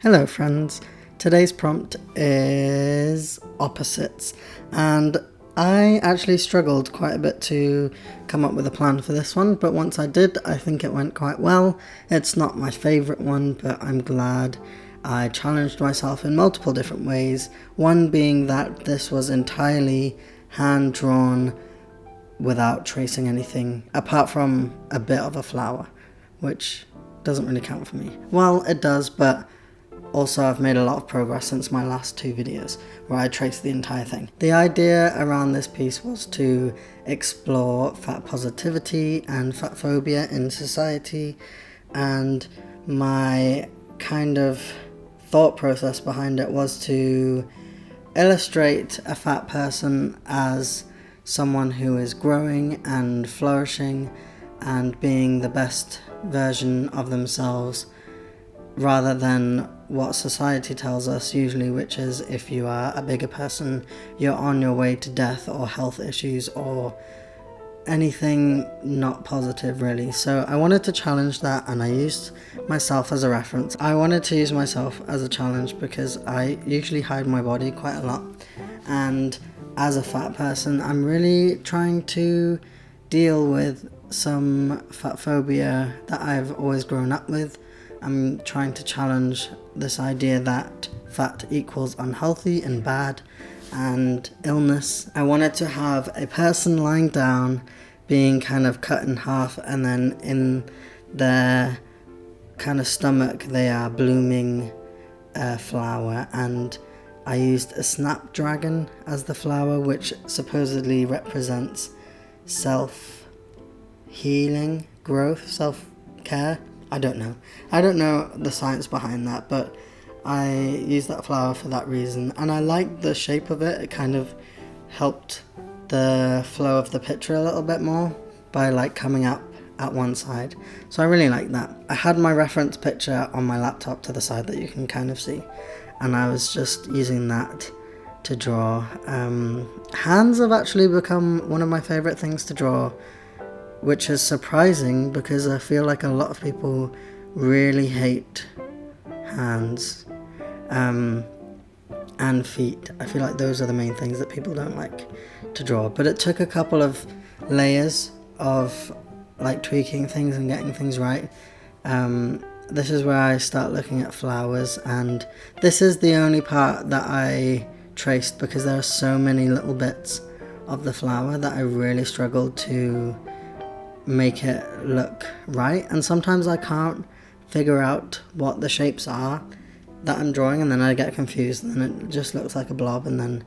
Hello friends, today's prompt is opposites, and I actually struggled quite a bit to come up with a plan for this one, but once I did, I think it went quite well. It's not my favourite one, but I'm glad I challenged myself in multiple different ways, one being that this was entirely hand-drawn without tracing anything, apart from a bit of a flower, which doesn't really count for me. Well, it does, but also, I've made a lot of progress since my last two videos, where I traced the entire thing. The idea around this piece was to explore fat positivity and fat phobia in society, and my kind of thought process behind it was to illustrate a fat person as someone who is growing and flourishing and being the best version of themselves, rather than what society tells us usually, which is if you are a bigger person, you're on your way to death or health issues or anything not positive really. So I wanted to challenge that, and I used myself as a reference. I wanted to use myself as a challenge because I usually hide my body quite a lot, and as a fat person I'm really trying to deal with some fat phobia that I've always grown up with. I'm trying to challenge this idea that fat equals unhealthy and bad and illness. I wanted to have a person lying down being kind of cut in half, and then in their kind of stomach they are blooming a flower, and I used a snapdragon as the flower, which supposedly represents self-healing, growth, self-care. I don't know the science behind that, but I used that flower for that reason, and I liked the shape of it. It kind of helped the flow of the picture a little bit more by like coming up at one side, so I really liked that. I had my reference picture on my laptop to the side that you can kind of see, and I was just using that to draw. Hands have actually become one of my favourite things to draw, which is surprising because I feel like a lot of people really hate hands and feet. I feel like those are the main things that people don't like to draw, but it took a couple of layers of like tweaking things and getting things right. This is where I start looking at flowers, and this is the only part that I traced because there are so many little bits of the flower that I really struggled to make it look right, and sometimes I can't figure out what the shapes are that I'm drawing, and then I get confused and then it just looks like a blob, and then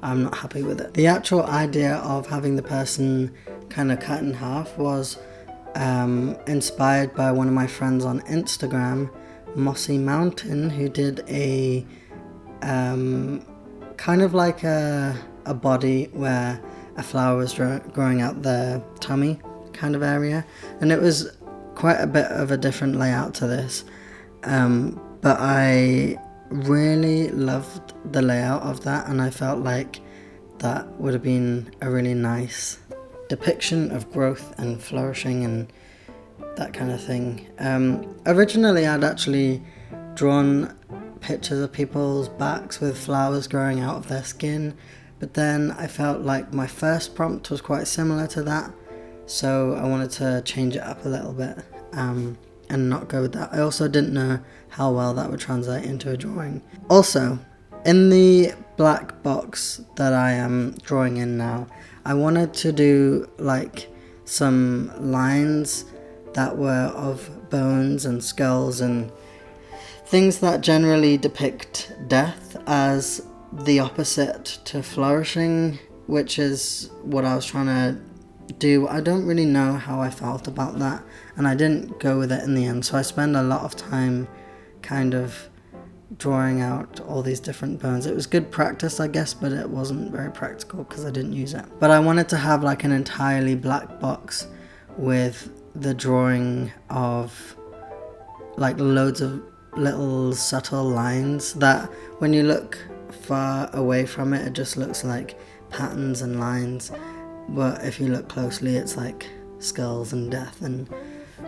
I'm not happy with it. The actual idea of having the person kind of cut in half was inspired by one of my friends on Instagram, Mossy Mountain, who did a kind of like a body where a flower was growing out their tummy kind of area, and it was quite a bit of a different layout to this, but I really loved the layout of that, and I felt like that would have been a really nice depiction of growth and flourishing and that kind of thing. Originally I'd actually drawn pictures of people's backs with flowers growing out of their skin, but then I felt like my first prompt was quite similar to that, so I wanted to change it up a little bit and not go with that. I also didn't know how well that would translate into a drawing. Also, in the black box that I am drawing in now, I wanted to do like some lines that were of bones and skulls and things that generally depict death as the opposite to flourishing, which is what I was trying to do. I don't really know how I felt about that, and I didn't go with it in the end, so I spent a lot of time kind of drawing out all these different bones. It was good practice, I guess, but it wasn't very practical because I didn't use it. But I wanted to have like an entirely black box with the drawing of like loads of little subtle lines that when you look far away from it, it just looks like patterns and lines, but if you look closely it's like skulls and death and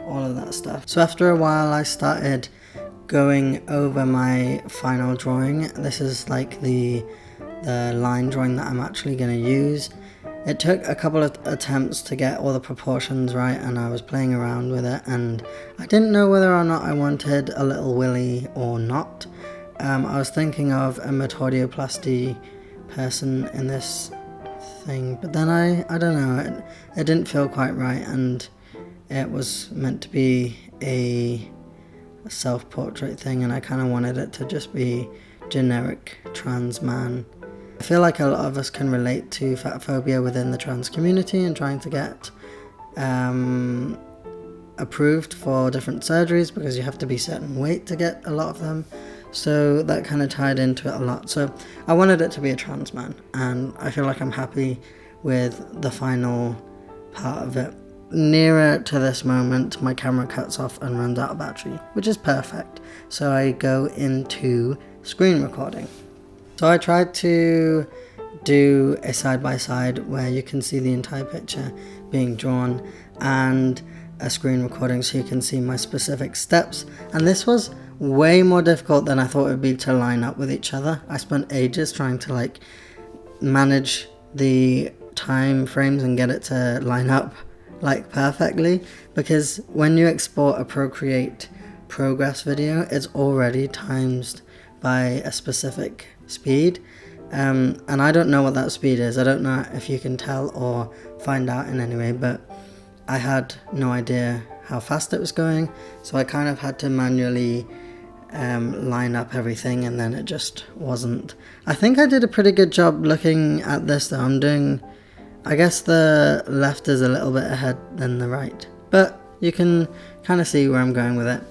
all of that stuff. So after a while I started going over my final drawing. This is like the line drawing that I'm actually going to use. It took a couple of attempts to get all the proportions right, and I was playing around with it, and I didn't know whether or not I wanted a little willy or not. I was thinking of a metodioplasty person in this thing, but then I don't know, it didn't feel quite right, and it was meant to be a self-portrait thing, and I kind of wanted it to just be generic trans man. I feel like a lot of us can relate to fat phobia within the trans community and trying to get approved for different surgeries because you have to be certain weight to get a lot of them. So that kind of tied into it a lot. So I wanted it to be a trans man, and I feel like I'm happy with the final part of it. Nearer to this moment, my camera cuts off and runs out of battery, which is perfect. So I go into screen recording. So I tried to do a side-by-side where you can see the entire picture being drawn and a screen recording so you can see my specific steps. And this was way more difficult than I thought it would be to line up with each other. I spent ages trying to manage the time frames and get it to line up perfectly, because when you export a Procreate progress video, it's already timed by a specific speed, and I don't know what that speed is. I don't know if you can tell or find out in any way, but I had no idea how fast it was going, so I kind of had to manually line up everything, and then it just wasn't. I think I did a pretty good job looking at this though. I guess the left is a little bit ahead than the right, but you can kind of see where I'm going with it.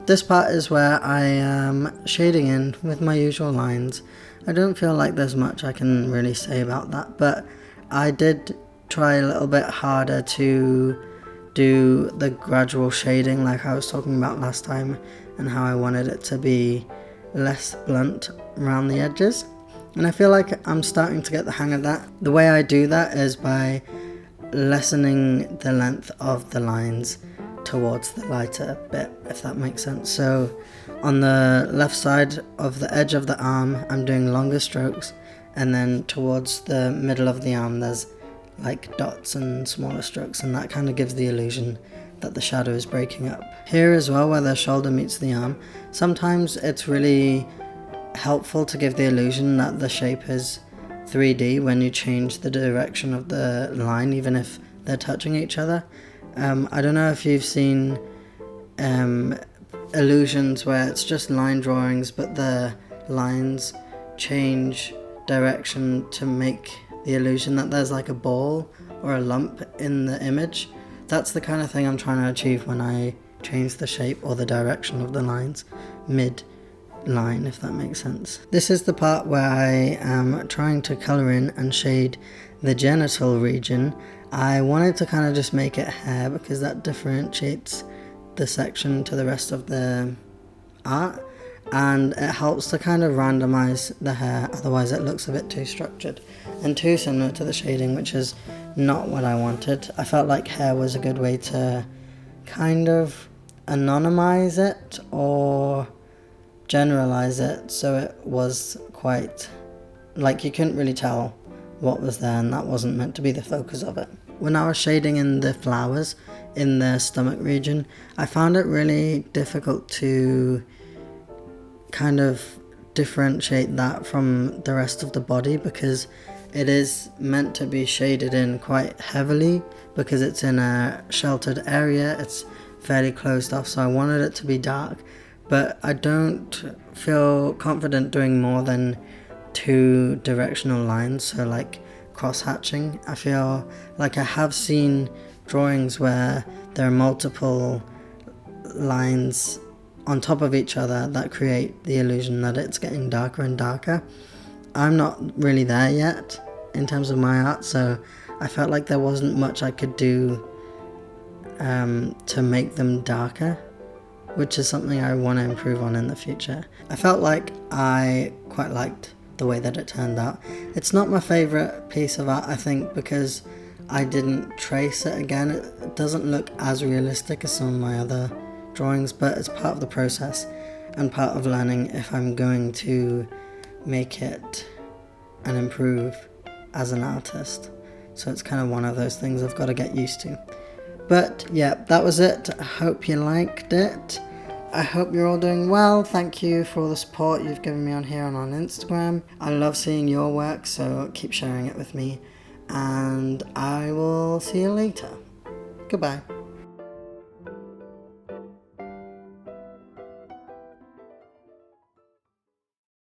This part is where I am shading in with my usual lines. I don't feel like there's much I can really say about that, but I did try a little bit harder to do the gradual shading like I was talking about last time, and how I wanted it to be less blunt around the edges. And I feel like I'm starting to get the hang of that. The way I do that is by lessening the length of the lines towards the lighter bit, if that makes sense. So on the left side of the edge of the arm, I'm doing longer strokes, and then towards the middle of the arm there's like dots and smaller strokes, and that kind of gives the illusion that the shadow is breaking up. Here as well, where the shoulder meets the arm, sometimes it's really helpful to give the illusion that the shape is 3D when you change the direction of the line, even if they're touching each other. I don't know if you've seen illusions where it's just line drawings, but the lines change direction to make the illusion that there's like a ball or a lump in the image. That's the kind of thing I'm trying to achieve when I change the shape or the direction of the lines mid-line, if that makes sense. This is the part where I am trying to colour in and shade the genital region. I wanted to kind of just make it hair because that differentiates the section to the rest of the art, and it helps to kind of randomize the hair, otherwise it looks a bit too structured and too similar to the shading, which is not what I wanted. I felt like hair was a good way to kind of anonymize it or generalize it, so it was quite like you couldn't really tell what was there, and that wasn't meant to be the focus of it. When I was shading in the flowers in the stomach region, I found it really difficult to kind of differentiate that from the rest of the body, because it is meant to be shaded in quite heavily because it's in a sheltered area, it's fairly closed off, so I wanted it to be dark, but I don't feel confident doing more than 2 directional lines, so like cross-hatching. I feel like I have seen drawings where there are multiple lines on top of each other that create the illusion that it's getting darker and darker. I'm not really there yet in terms of my art, so I felt like there wasn't much I could do to make them darker, which is something I want to improve on in the future. I felt like I quite liked the way that it turned out. It's not my favourite piece of art, I think, because I didn't trace it again. It doesn't look as realistic as some of my other drawings, but it's part of the process and part of learning if I'm going to make it and improve as an artist. So it's kind of one of those things I've got to get used to. But yeah, that was it. I hope you liked it. I hope you're all doing well. Thank you for all the support you've given me on here and on Instagram. I love seeing your work, so keep sharing it with me. And I will see you later. Goodbye.